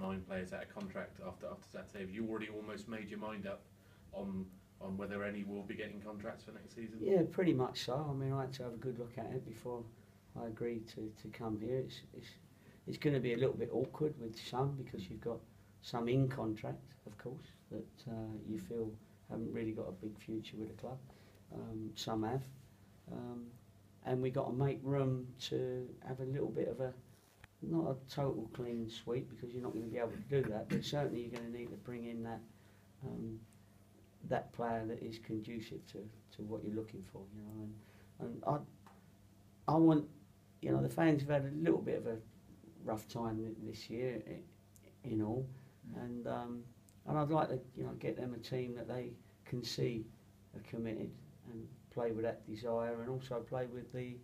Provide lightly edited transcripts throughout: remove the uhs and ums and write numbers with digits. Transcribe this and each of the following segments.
9 players out of contract after Saturday. Have you already almost made your mind up on whether any will be getting contracts for next season? Yeah, pretty much so. I mean, I had to have a good look at it before I agreed to come here. It's going to be a little bit awkward with some, because you've got some in contract, of course, that you feel haven't really got a big future with the club. Some have. And we've got to make room to have a little bit of a, not a total clean sweep, because you're not going to be able to do that, but certainly you're going to need to bring in that that player that is conducive to what you're looking for, you know. And I want, you know, the fans have had a little bit of a rough time this year, in all, and I'd like to, you know, get them a team that they can see are committed and play with that desire, and also play with the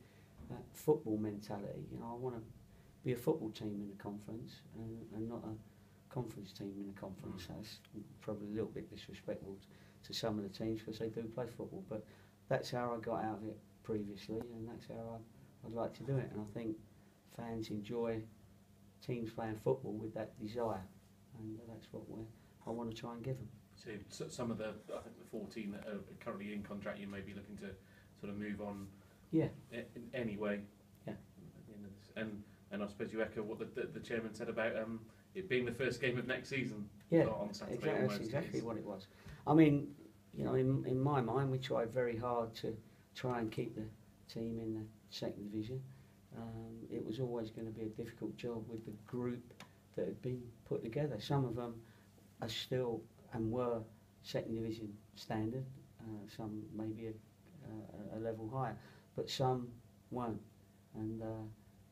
football mentality. You know, I want to be a football team in the conference and not a conference team in the conference. That's probably a little bit disrespectful to some of the teams, because they do play football, but that's how I got out of it previously, and that's how I'd like to do it. And I think fans enjoy teams playing football with that desire, and that's what I want to try and give them. So some of the, I think the 14 that are currently in contract, you may be looking to sort of move on. Yeah. Anyway. Yeah. And I suppose you echo what the chairman said about it being the first game of next season. Yeah. On Saturday. Exactly, that's exactly what it was. I mean, you know, in my mind, we tried very hard to try and keep the team in the second division. It was always going to be a difficult job with the group that had been put together. Some of them are still and were second division standard, some maybe a level higher, but some weren't. And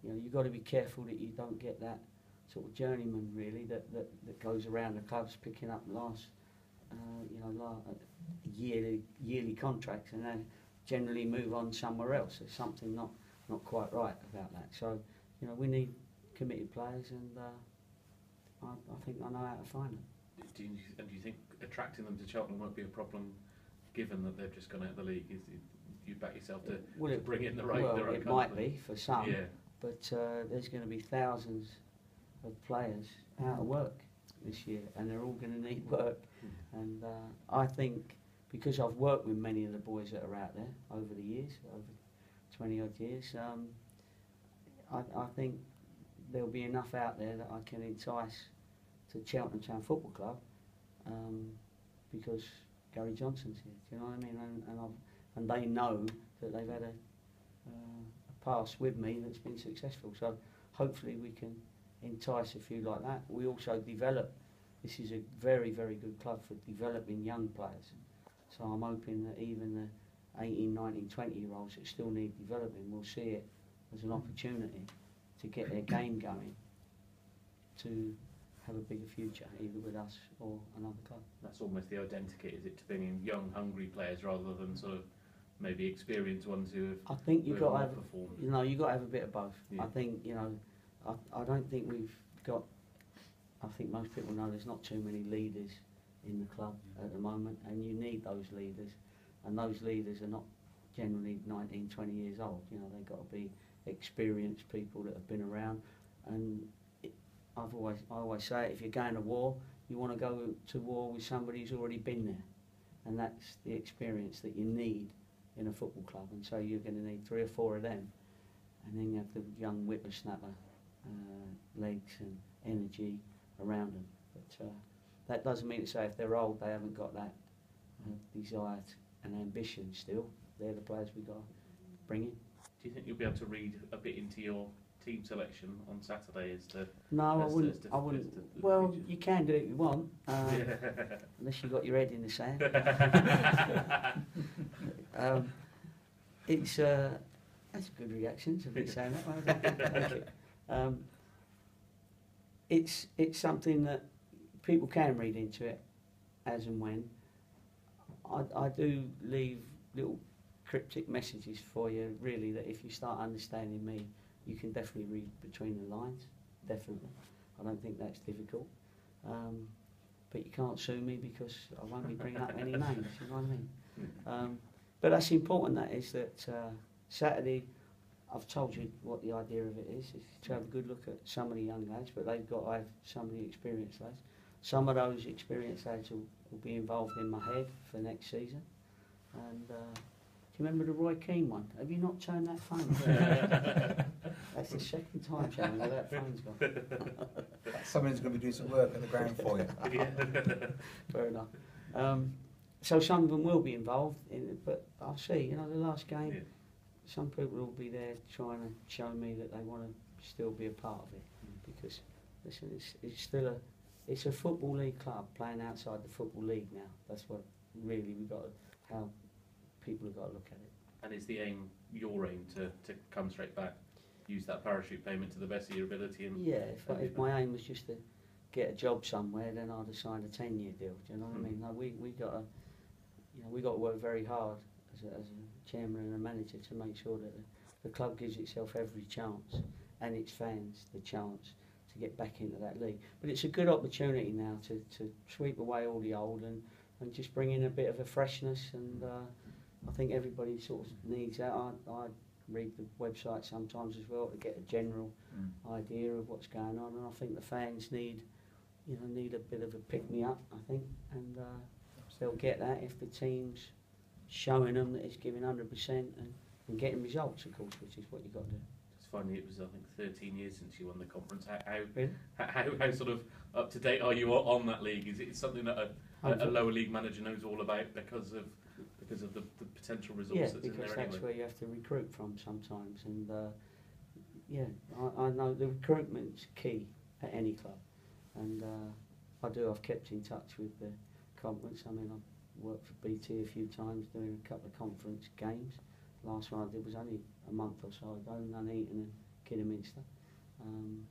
you know, you've got to be careful that you don't get that sort of journeyman, really, that goes around the clubs picking up yearly contracts, and then generally move on somewhere else. There's something not quite right about that. So, you know, we need committed players, and I think I know how to find them. Do you think attracting them to Cheltenham won't be a problem, given that they've just gone out of the league? You back yourself to bring in the right? Well, the right it might be for some, yeah. But there's going to be thousands of players out of work this year, and they're all going to need work. And I think, because I've worked with many of the boys that are out there over the years, over 20 odd years, I think there'll be enough out there that I can entice to Cheltenham Town Football Club, because Gary Johnson's here. Do you know what I mean? And they know that they've had a pass with me that's been successful. So hopefully we can entice a few like that. We also develop. This is a very, very good club for developing young players. So I'm hoping that even the 18, 19, 20-year-olds that still need developing will see it as an opportunity to get their game going, to have a bigger future, either with us or another club. That's almost the identikit, is it, to bring in young, hungry players rather than sort of maybe experienced ones who have. I think you've got to have, performed. you know, you've got to have a bit of both. Yeah. I think, you know, I don't think we've got. I think most people know there's not too many leaders in the club at the moment, and you need those leaders, and those leaders are not generally 19, 20 years old. You know, they've got to be experienced people that have been around. And I always say, if you're going to war, you want to go to war with somebody who's already been there, and that's the experience that you need in a football club. And so you're going to need 3 or 4 of them, and then you have the young whippersnapper legs and energy around them. But that doesn't mean to say if they're old they haven't got that desire and ambition still. They're the players we've got to bring in. Do you think you'll be able to read a bit into your team selection on Saturday as to? No, I wouldn't. Well, you can do it if you want, unless you've got your head in the sand. It's that's a good reaction to be saying that. It's something that people can read into it as and when. I do leave little cryptic messages for you, really, that if you start understanding me, you can definitely read between the lines, definitely. I don't think that's difficult. But you can't sue me because I won't be bringing up any names, you know what I mean? But that's important, that is, that Saturday I've told you what the idea of it is to have a good look at some of the young lads, but they've got to have some of the experienced lads. Some of those experienced lads will be involved in my head for next season. And do you remember the Roy Keane one? Have you not turned that phone off? That's the second time, Chairman, that phone's gone. Someone's going to be doing some work on the ground for you. Fair enough. So some of them will be involved in it, but I'll see. You know, the last game, Yeah. some people will be there trying to show me that they want to still be a part of it. Because, listen, it's still it's a football league club playing outside the football league now. That's what really how people have got to look at it. And is the aim, your aim, to come straight back, use that parachute payment to the best of your ability? And Yeah, if my aim was just to get a job somewhere, then I'd have signed a 10-year deal. Do you know what I mean? No, we got to work very hard as a chairman and a manager to make sure that the club gives itself every chance and its fans the chance to get back into that league. But it's a good opportunity now to sweep away all the old and just bring in a bit of a freshness. And I think everybody sort of needs that. I read the website sometimes as well to get a general idea of what's going on, and I think the fans need a bit of a pick-me-up, I think, and they'll get that if the team's showing them that it's giving 100% and getting results, of course, which is what you've got to do. Just finally, it was, I think, 13 years since you won the conference. Really? How sort of up to date are you on that league? Is it something that a lower league manager knows all about because of the potential resource that's in there anyway? Yeah, because that's where you have to recruit from sometimes, and I know the recruitment's key at any club, and I've kept in touch with the conference. I mean, I've worked for BT a few times doing a couple of conference games. Last one I did was only a month or so ago, Nuneaton and Kidderminster.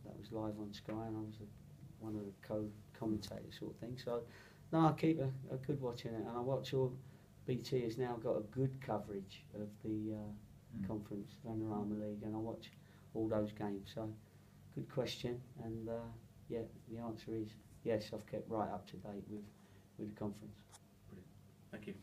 That was live on Sky, and I was one of the co-commentators sort of thing. So, no, I keep a good watch in it, and I watch all. BT has now got a good coverage of the conference, Vanarama League, and I watch all those games. So, good question, and yeah, the answer is yes. I've kept right up to date with the conference. Brilliant. Thank you.